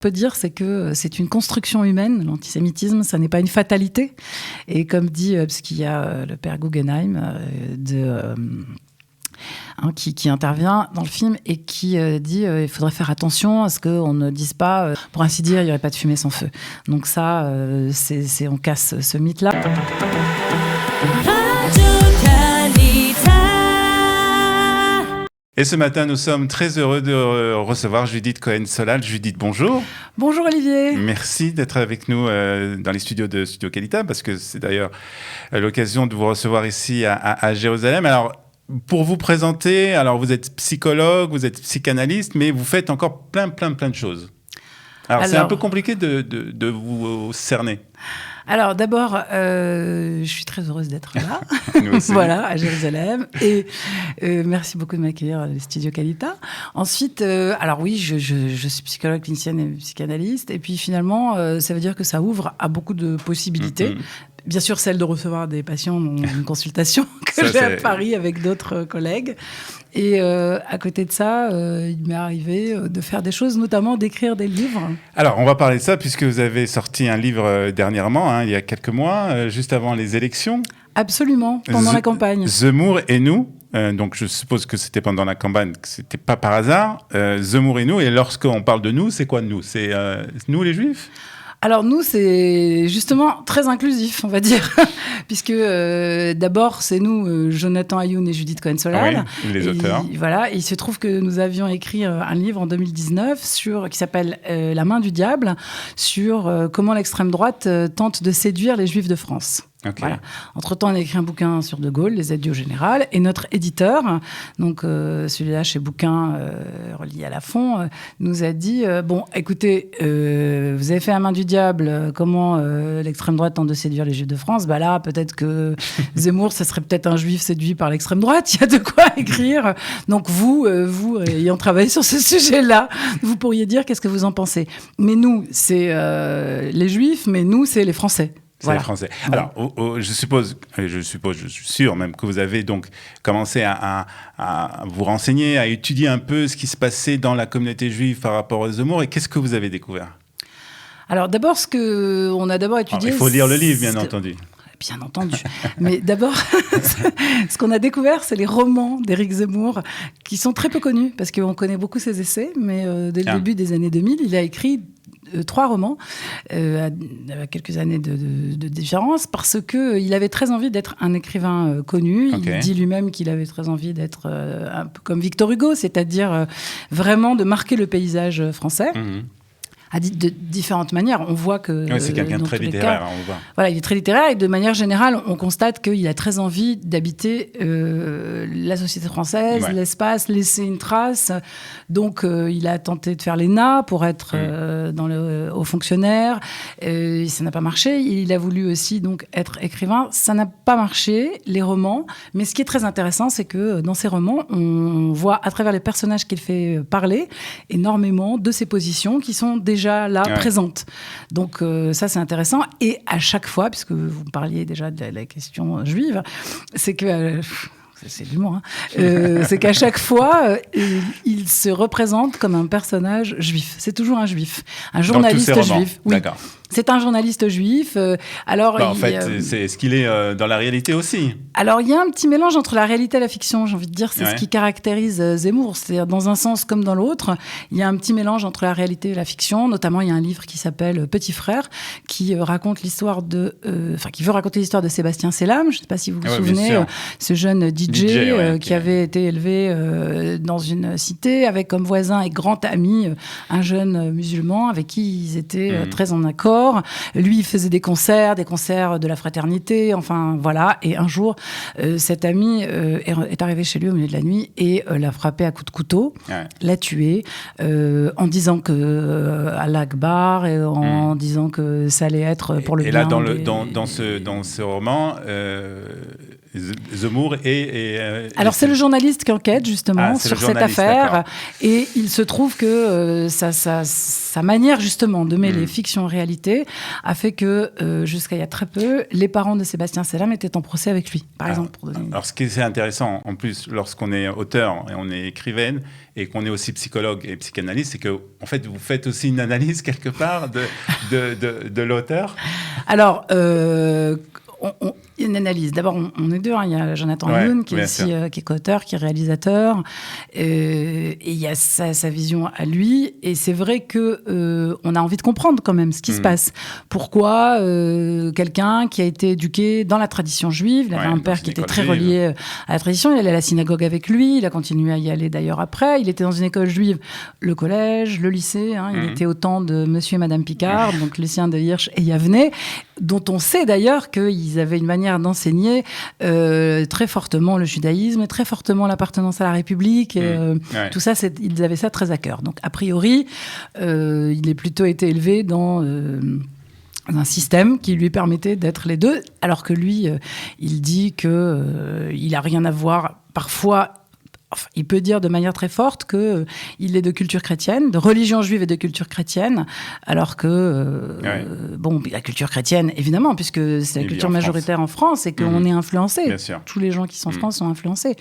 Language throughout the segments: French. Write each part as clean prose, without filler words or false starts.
peut dire, c'est que c'est une construction humaine. L'antisémitisme, ça n'est pas une fatalité. Et comme dit, parce qu'il y a le père Guggenheim qui intervient dans le film et qui dit il faudrait faire attention à ce qu'on ne dise pas, pour ainsi dire, il n'y aurait pas de fumée sans feu. Donc ça, on casse ce mythe-là. Et ce matin, nous sommes très heureux de recevoir Judith Cohen-Solal. Judith, bonjour. Bonjour Olivier. Merci d'être avec nous dans les studios de Studio Qualita, parce que c'est d'ailleurs l'occasion de vous recevoir ici à Jérusalem. Alors, pour vous présenter, alors vous êtes psychologue, vous êtes psychanalyste, mais vous faites encore plein de choses. Alors c'est un peu compliqué de vous cerner. Alors d'abord, je suis très heureuse d'être là, voilà, à Jérusalem, et merci beaucoup de m'accueillir à Studio Qualita. Ensuite, alors oui, je suis psychologue clinicienne et psychanalyste, et puis finalement, ça veut dire que ça ouvre à beaucoup de possibilités. Bien sûr, celle de recevoir des patients dans une consultation que j'ai à Paris avec d'autres collègues. Et à côté de ça, il m'est arrivé de faire des choses, notamment d'écrire des livres. Alors, on va parler de ça, puisque vous avez sorti un livre dernièrement, il y a quelques mois, juste avant les élections. Absolument, pendant la campagne. Zemmour et nous. Donc, je suppose que c'était pendant la campagne, que c'était pas par hasard. Zemmour et nous. Et lorsqu'on parle de nous, c'est quoi nous ? C'est nous les Juifs ? Alors nous, c'est justement très inclusif, on va dire, puisque d'abord, c'est nous, Jonathan Ayoun et Judith Cohen-Solal. Oui, les auteurs. Voilà, et il se trouve que nous avions écrit un livre en 2019 qui s'appelle « La main du diable », sur comment l'extrême droite tente de séduire les Juifs de France. Okay. Voilà. Entre-temps, on a écrit un bouquin sur De Gaulle, Les adieux au général, et notre éditeur, donc celui-là chez Bouquin, relié à la Fond, nous a dit bon, écoutez, vous avez fait la main du diable, comment l'extrême droite tente de séduire les Juifs de France ? Bah là, peut-être que Zemmour, ça serait peut-être un Juif séduit par l'extrême droite. Il y a de quoi écrire. Donc vous ayant travaillé sur ce sujet-là, vous pourriez dire qu'est-ce que vous en pensez ? Mais nous, c'est les Juifs, mais nous, c'est les Français. C'est les Français. Alors, je suis sûr même que vous avez donc commencé à vous renseigner, à étudier un peu ce qui se passait dans la communauté juive par rapport à Zemmour. Et qu'est-ce que vous avez découvert ? Alors, d'abord, on a d'abord étudié... Alors, il faut lire le livre, bien entendu. Bien entendu. Mais d'abord, ce qu'on a découvert, c'est les romans d'Éric Zemmour, qui sont très peu connus, parce qu'on connaît beaucoup ses essais, mais dès le début des années 2000, il a écrit 3 romans, à quelques années de différence, parce qu'il avait très envie d'être un écrivain connu. Okay. Il dit lui-même qu'il avait très envie d'être un peu comme Victor Hugo, c'est-à-dire vraiment de marquer le paysage français. De différentes manières. On voit que... Oui, c'est quelqu'un de très littéraire, on voit. Voilà, il est très littéraire et de manière générale, on constate qu'il a très envie d'habiter la société française, l'espace, laisser une trace. Donc, il a tenté de faire l'ENA pour être haut fonctionnaire. Ça n'a pas marché. Il a voulu aussi donc, être écrivain. Ça n'a pas marché, les romans. Mais ce qui est très intéressant, c'est que dans ces romans, on voit à travers les personnages qu'il fait parler énormément de ses positions qui sont déjà là, présente. Donc ça, c'est intéressant. Et à chaque fois, puisque vous parliez déjà de la question juive, c'est que... c'est l'humour, hein. C'est qu'à chaque fois, il se représente comme un personnage juif. C'est toujours un juif. Un journaliste juif. Oui. D'accord. C'est un journaliste juif. Alors, en fait, c'est ce qu'il est dans la réalité aussi. Alors, il y a un petit mélange entre la réalité et la fiction, j'ai envie de dire. C'est ce qui caractérise Zemmour. C'est-à-dire, dans un sens comme dans l'autre, il y a un petit mélange entre la réalité et la fiction. Notamment, il y a un livre qui s'appelle Petit frère, qui raconte l'histoire qui veut raconter l'histoire de Sébastien Selam. Je ne sais pas si vous vous souvenez, ce jeune DJ qui avait été élevé dans une cité avec comme voisin et grand ami un jeune musulman avec qui ils étaient très en accord. Lui, il faisait des concerts de la fraternité, enfin voilà. Et un jour, cet ami est arrivé chez lui au milieu de la nuit et l'a frappé à coups de couteau, l'a tué, en disant que Allah Akbar et en disant que ça allait être pour le bien. Et là, dans ce roman, Zemmour Alors, c'est le journaliste qui enquête, justement, sur cette affaire. D'accord. Et il se trouve que sa manière, justement, de mêler fiction et réalité a fait que, jusqu'à il y a très peu, les parents de Sébastien Selam étaient en procès avec lui, par exemple. Alors, ce qui est intéressant, en plus, lorsqu'on est auteur et on est écrivaine, et qu'on est aussi psychologue et psychanalyste, c'est que, en fait, vous faites aussi une analyse, quelque part, de l'auteur. Alors, une analyse. D'abord, on est deux. Hein. Il y a Jonathan Youn, qui est aussi qui est co-auteur, qui est réalisateur. Et il y a sa vision à lui. Et c'est vrai qu'on a envie de comprendre quand même ce qui se passe. Pourquoi quelqu'un qui a été éduqué dans la tradition juive, il avait un père qui était très relié à la tradition, il allait à la synagogue avec lui, il a continué à y aller d'ailleurs après. Il était dans une école juive, le collège, le lycée. Hein. Il était au temps de Monsieur et Madame Picard, donc Lucien de Hirsch et Yavnay, dont on sait d'ailleurs qu'ils avaient une manière d'enseigner très fortement le judaïsme, très fortement l'appartenance à la République. Tout ça, ils avaient ça très à cœur. Donc, a priori, il a plutôt été élevé dans un système qui lui permettait d'être les deux, alors que lui, il dit qu'il n'a rien à voir, parfois. Enfin, il peut dire de manière très forte qu'il est de culture chrétienne, de religion juive et de culture chrétienne, alors que, la culture chrétienne, évidemment, puisque c'est la culture majoritaire en France et qu'on est influencé. Tous les gens qui sont en France sont influencés.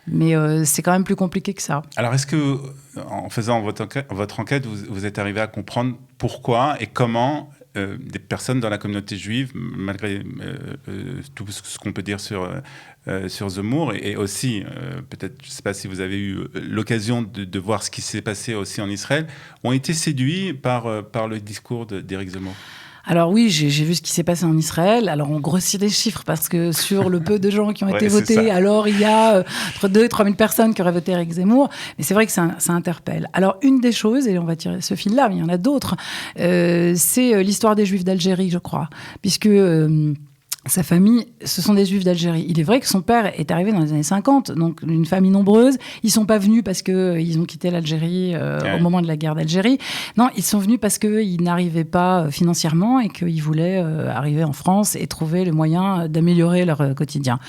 Mais c'est quand même plus compliqué que ça. Alors, est-ce que, en faisant votre enquête, vous êtes arrivé à comprendre pourquoi et comment des personnes dans la communauté juive, malgré tout ce qu'on peut dire sur Zemmour, et aussi, peut-être, je ne sais pas si vous avez eu l'occasion de voir ce qui s'est passé aussi en Israël, ont été séduits par le discours d'Éric Zemmour? Alors oui, j'ai vu ce qui s'est passé en Israël. Alors on grossit les chiffres parce que sur le peu de gens qui ont été votés, alors il y a entre 2 et 3 000 personnes qui auraient voté Éric Zemmour. Mais c'est vrai que ça interpelle. Alors une des choses, et on va tirer ce fil-là, mais il y en a d'autres, c'est l'histoire des Juifs d'Algérie, je crois. Puisque... sa famille, ce sont des Juifs d'Algérie. Il est vrai que son père est arrivé dans les années 50, donc une famille nombreuse. Ils ne sont pas venus parce qu'ils ont quitté l'Algérie au moment de la guerre d'Algérie. Non, ils sont venus parce qu'ils n'arrivaient pas financièrement et qu'ils voulaient arriver en France et trouver le moyen d'améliorer leur quotidien.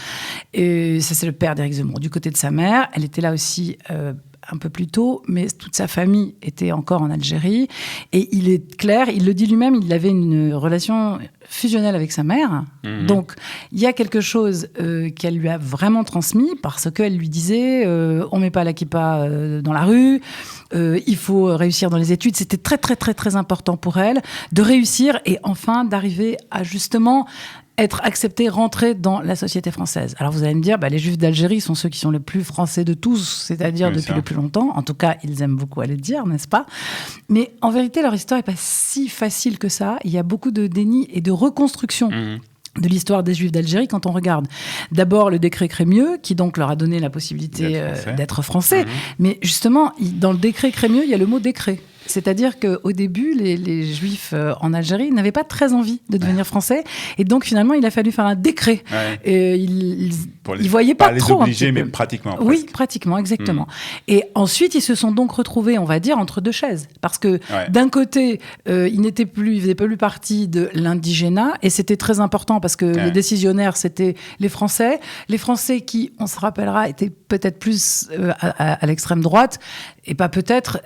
Et ça, c'est le père d'Éric Zemmour. Du côté de sa mère, elle était là aussi... un peu plus tôt, mais toute sa famille était encore en Algérie. Et il est clair, il le dit lui-même, il avait une relation fusionnelle avec sa mère. Donc, il y a quelque chose qu'elle lui a vraiment transmis, parce qu'elle lui disait on ne met pas la kippa dans la rue, il faut réussir dans les études. C'était très, très, très, très important pour elle de réussir et enfin d'arriver à justement... être accepté, rentrer dans la société française. Alors vous allez me dire, les Juifs d'Algérie sont ceux qui sont les plus français de tous, c'est-à-dire depuis le plus longtemps. En tout cas, ils aiment beaucoup aller le dire, n'est-ce pas? Mais en vérité, leur histoire n'est pas si facile que ça. Il y a beaucoup de déni et de reconstruction. De l'histoire des Juifs d'Algérie, quand on regarde d'abord le décret Crémieux, qui donc leur a donné la possibilité d'être français. Mais justement, dans le décret Crémieux, il y a le mot décret. C'est-à-dire qu'au début, les Juifs en Algérie n'avaient pas très envie de devenir français. Et donc, finalement, il a fallu faire un décret. Et ils ne voyaient pas trop. Pas les obliger, mais pratiquement. Oui, pratiquement, exactement. Et ensuite, ils se sont donc retrouvés, on va dire, entre deux chaises. Parce que d'un côté, ils ne faisaient plus partie de l'indigénat. Et c'était très important parce que les décisionnaires, c'était les Français. Les Français qui, on se rappellera, étaient peut-être plus à l'extrême droite. Et pas peut-être,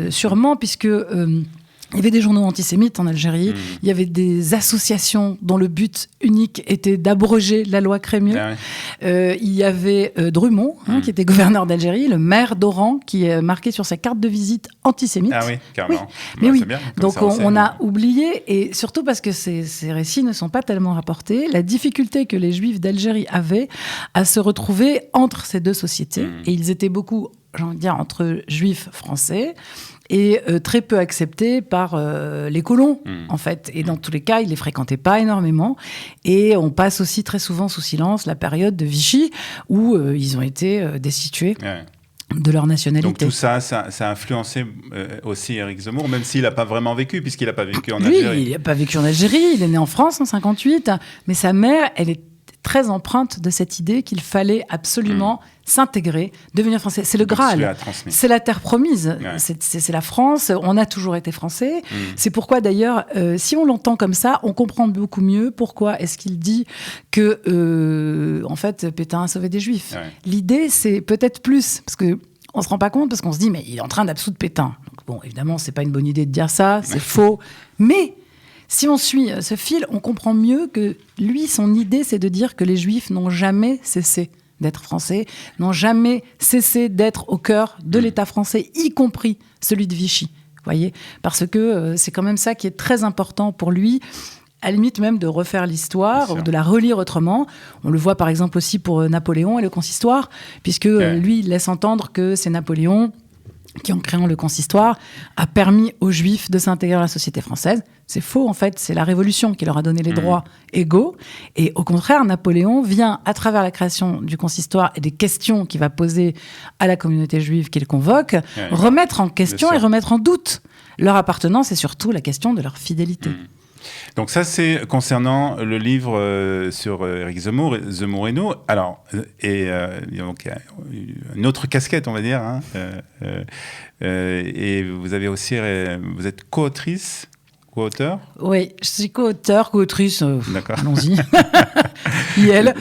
sûrement, puisque il y avait des journaux antisémites en Algérie, il y avait des associations dont le but unique était d'abroger la loi Crémieux. Il y avait Drummond, qui était gouverneur d'Algérie, le maire d'Oran, qui est marqué sur sa carte de visite antisémite. Ah oui, carrément. Mais oui, bien, donc on a oublié, et surtout parce que ces récits ne sont pas tellement rapportés, la difficulté que les Juifs d'Algérie avaient à se retrouver entre ces deux sociétés. Et ils étaient beaucoup, j'ai envie de dire, entre Juifs français, et très peu accepté par les colons, en fait. Et dans tous les cas, ils ne les fréquentaient pas énormément. Et on passe aussi très souvent sous silence la période de Vichy, où ils ont été destitués de leur nationalité. Donc tout ça a influencé aussi Éric Zemmour, même s'il n'a pas vraiment vécu, puisqu'il n'a pas vécu en Algérie. Lui, il n'a pas vécu en Algérie, il est né en France en 1958, mais sa mère, elle est très empreinte de cette idée qu'il fallait absolument s'intégrer, devenir français. C'est le Graal. C'est la terre promise. Ouais. C'est la France. On a toujours été français. C'est pourquoi, d'ailleurs, si on l'entend comme ça, on comprend beaucoup mieux pourquoi est-ce qu'il dit que, en fait, Pétain a sauvé des Juifs. Ouais. L'idée, c'est peut-être plus, parce que on se rend pas compte, parce qu'on se dit, mais il est en train d'absoudre Pétain. Donc, bon, évidemment, c'est pas une bonne idée de dire ça, c'est faux. Mais si on suit ce fil, on comprend mieux que lui, son idée, c'est de dire que les Juifs n'ont jamais cessé d'être français, n'ont jamais cessé d'être au cœur de l'État français, y compris celui de Vichy. Vous voyez ? Parce que c'est quand même ça qui est très important pour lui, à la limite même de refaire l'histoire, ou de la relire autrement. On le voit par exemple aussi pour Napoléon et le consistoire, puisque lui, il laisse entendre que c'est Napoléon qui, en créant le consistoire, a permis aux Juifs de s'intégrer à la société française. C'est faux, en fait. C'est la Révolution qui leur a donné les droits égaux. Et au contraire, Napoléon vient, à travers la création du consistoire et des questions qu'il va poser à la communauté juive qu'il convoque, remettre en question et remettre en doute leur appartenance et surtout la question de leur fidélité. Donc ça, c'est concernant le livre sur Éric Zemmour et nous. Alors, donc, une autre casquette, on va dire. Hein, et vous avez aussi, vous êtes co-autrice, co-auteur ? Oui, je suis co-auteur, co-autrice. D'accord. Allons-y. Yel.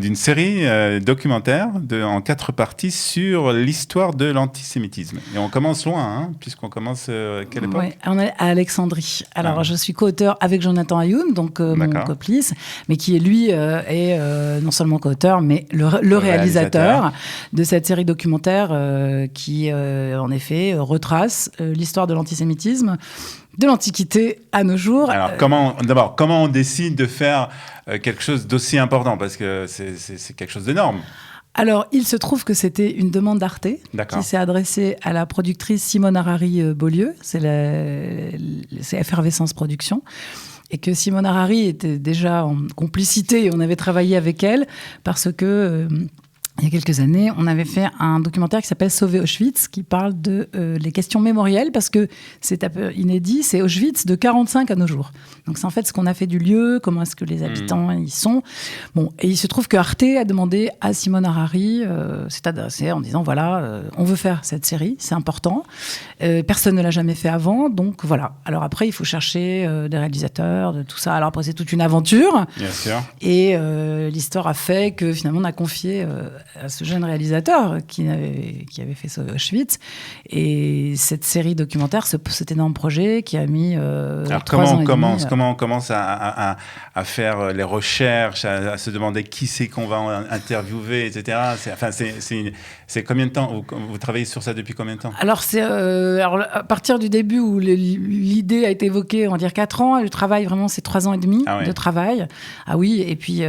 D'une série documentaire en 4 parties sur l'histoire de l'antisémitisme. Et on commence loin, hein, puisqu'on commence à quelle époque ? Oui, on est à Alexandrie. Alors, je suis co-auteur avec Jonathan Ayoun, donc mon complice, mais qui, lui, est non seulement co-auteur, mais le réalisateur de cette série documentaire qui, en effet, retrace l'histoire de l'antisémitisme de l'Antiquité à nos jours. Alors, comment on décide de faire quelque chose d'aussi important ? Parce que c'est quelque chose d'énorme. Alors, il se trouve que c'était une demande d'Arte qui s'est adressée à la productrice Simone Harary-Beaulieu. C'est Effervescence Productions. Et que Simone Harary était déjà en complicité et on avait travaillé avec elle parce que... il y a quelques années, on avait fait un documentaire qui s'appelle « Sauver Auschwitz » qui parle de les questions mémorielles parce que c'est un peu inédit, c'est Auschwitz de 1945 à nos jours. Donc c'est en fait ce qu'on a fait du lieu, comment est-ce que les habitants y sont. Bon, et il se trouve que Arte a demandé à Simone Harary, s'est adressé en disant voilà, on veut faire cette série, c'est important. Personne ne l'a jamais fait avant, donc voilà. Alors après, il faut chercher des réalisateurs, de tout ça. Alors après, c'est toute une aventure. Bien sûr. Et l'histoire a fait que finalement, on a confié à ce jeune réalisateur qui avait fait Sauver Auschwitz. Et cette série documentaire, cet énorme projet qui a mis 3 ans et demi. Comment on commence à faire les recherches, à se demander qui c'est qu'on va interviewer, etc. C'est combien de temps vous travaillez sur ça depuis combien de temps ? Alors, à partir du début où l'idée a été évoquée, on va dire 4 ans, le travail, vraiment, c'est 3 ans et demi de travail. Ah oui, et puis,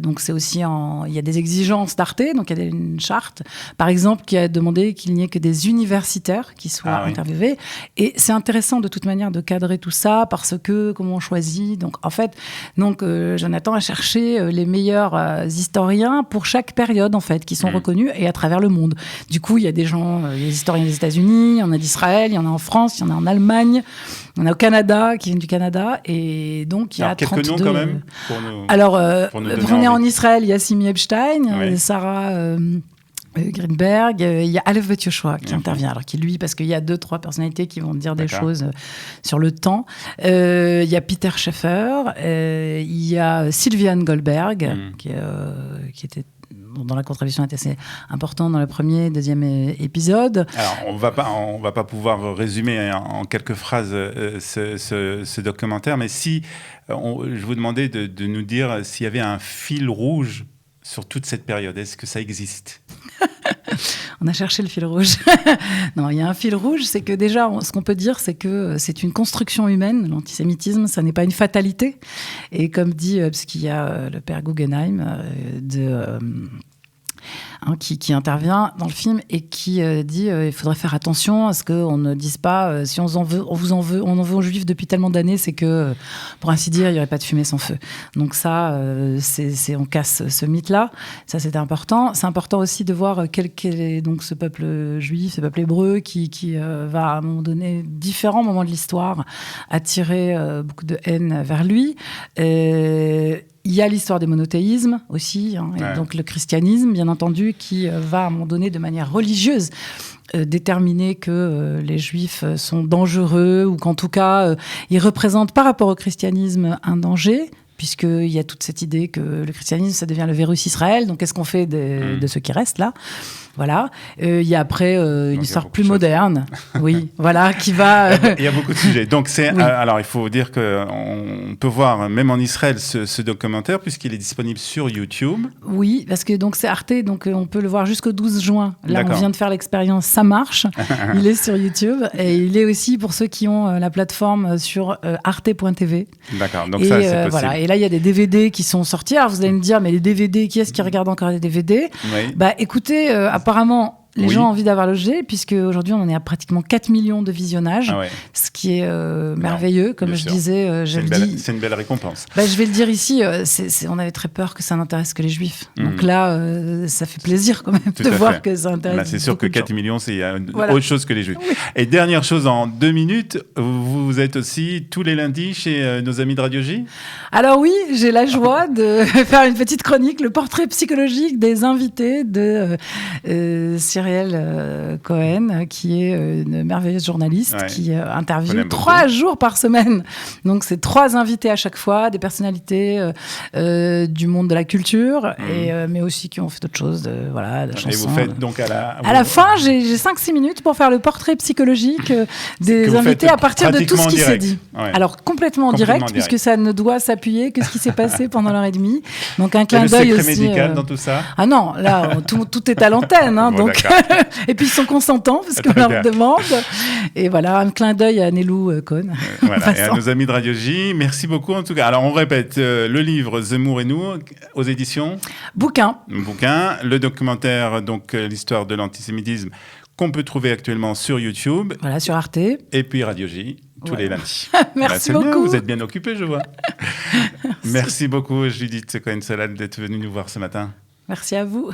donc, c'est aussi il y a des exigences d'Arte, donc il y a une charte, par exemple, qui a demandé qu'il n'y ait que des universitaires qui soient interviewés. Et c'est intéressant, de toute manière, de cadrer tout ça, parce que, comment on choisit. Donc, en fait, Jonathan a cherché les meilleurs historiens pour chaque période, en fait, qui sont reconnus, et à travers le monde. Du coup, il y a des gens, il y a des historiens des États-Unis, il y en a d'Israël, il y en a en France, il y en a en Allemagne, il y en a au Canada, qui viennent du Canada, et donc il y a 32... quelques noms quand même Alors, on est en Israël, il y a Simi Epstein, Sarah Greenberg, il y a Aleph Bet Yoshua qui intervient, alors lui, parce qu'il y a 2-3 personnalités qui vont dire des choses sur le temps. Il y a Peter Schaeffer, il y a Sylviane Goldberg, qui était dont la contribution était assez importante dans le premier, deuxième épisode. Alors, on va pas pouvoir résumer en quelques phrases ce documentaire, mais si je vous demandais de nous dire s'il y avait un fil rouge sur toute cette période, est-ce que ça existe ? On a cherché le fil rouge. Non, il y a un fil rouge, c'est que déjà, ce qu'on peut dire, c'est que c'est une construction humaine. L'antisémitisme, ça n'est pas une fatalité. Et comme dit, parce qu'il y a le père Guggenheim qui intervient dans le film et qui dit il faudrait faire attention à ce qu'on ne dise pas si on en veut aux Juifs depuis tellement d'années, c'est que, pour ainsi dire, il n'y aurait pas de fumée sans feu. Donc ça, on casse ce mythe-là. Ça, c'était important. C'est important aussi de voir quel est donc ce peuple juif, ce peuple hébreu qui va, à un moment donné, différents moments de l'histoire, attirer beaucoup de haine vers lui. Il y a l'histoire des monothéismes aussi, hein, et donc le christianisme, bien entendu, qui va à un moment donné de manière religieuse déterminer que les juifs sont dangereux ou qu'en tout cas, ils représentent par rapport au christianisme un danger, puisqu'il y a toute cette idée que le christianisme, ça devient le virus Israël. Donc, qu'est-ce qu'on fait de ceux qui restent là ? Voilà. Il y a après une histoire plus moderne, oui, voilà, qui va... Il y a beaucoup de sujets. Donc, alors, il faut dire qu'on peut voir, même en Israël, ce documentaire, puisqu'il est disponible sur YouTube. Oui, parce que donc, c'est Arte, donc on peut le voir jusqu'au 12 juin. Là, on vient de faire l'expérience, ça marche. Il est sur YouTube. Et il est aussi pour ceux qui ont la plateforme sur arte.tv. D'accord, donc ça, c'est possible. Voilà. Et là, il y a des DVD qui sont sortis. Alors, vous allez me dire, mais les DVD, qui est-ce qui regarde encore les DVD ? Bah, écoutez, apparemment, les gens ont envie d'avoir le G, puisque aujourd'hui on en est à pratiquement 4 millions de visionnages, ce qui est merveilleux, comme je disais. C'est une belle récompense. Bah, je vais le dire ici, on avait très peur que ça n'intéresse que les Juifs. Donc là, ça fait plaisir quand même de voir que ça intéresse. Là, c'est sûr que 4 millions, c'est autre chose que les Juifs. Oui. Et dernière chose, en 2 minutes, vous êtes aussi tous les lundis chez nos amis de Radio J ? Alors oui, j'ai la joie de faire une petite chronique, le portrait psychologique des invités de Cyrielle Cohen, qui est une merveilleuse journaliste qui interviewe 3 jours par semaine. Donc, c'est 3 invités à chaque fois, des personnalités du monde de la culture, mais aussi qui ont fait d'autres choses, de la chanson. Et vous faites donc à la fin, j'ai 5-6 minutes pour faire le portrait psychologique des invités à partir de tout ce qui s'est dit. Ouais. Alors, complètement en direct, puisque ça ne doit s'appuyer que ce qui s'est passé pendant l'heure et demie. Donc, un clin d'œil aussi. Le secret médical dans tout ça ? Ah non, là, tout est à l'antenne. Hein, bon, donc... Et puis ils sont consentants parce qu'on leur demande. Et voilà, un clin d'œil à Nelou Cohn. Voilà, et à nos amis de Radio J. Merci beaucoup en tout cas. Alors on répète, le livre Zemmour et nous aux éditions Bouquin. Le documentaire, donc l'histoire de l'antisémitisme qu'on peut trouver actuellement sur YouTube. Voilà, sur Arte. Et puis Radio J. Tous les lundis. Merci beaucoup. Bien, vous êtes bien occupés, je vois. Merci beaucoup, Judith Cohen-Solal, d'être venue nous voir ce matin. Merci à vous.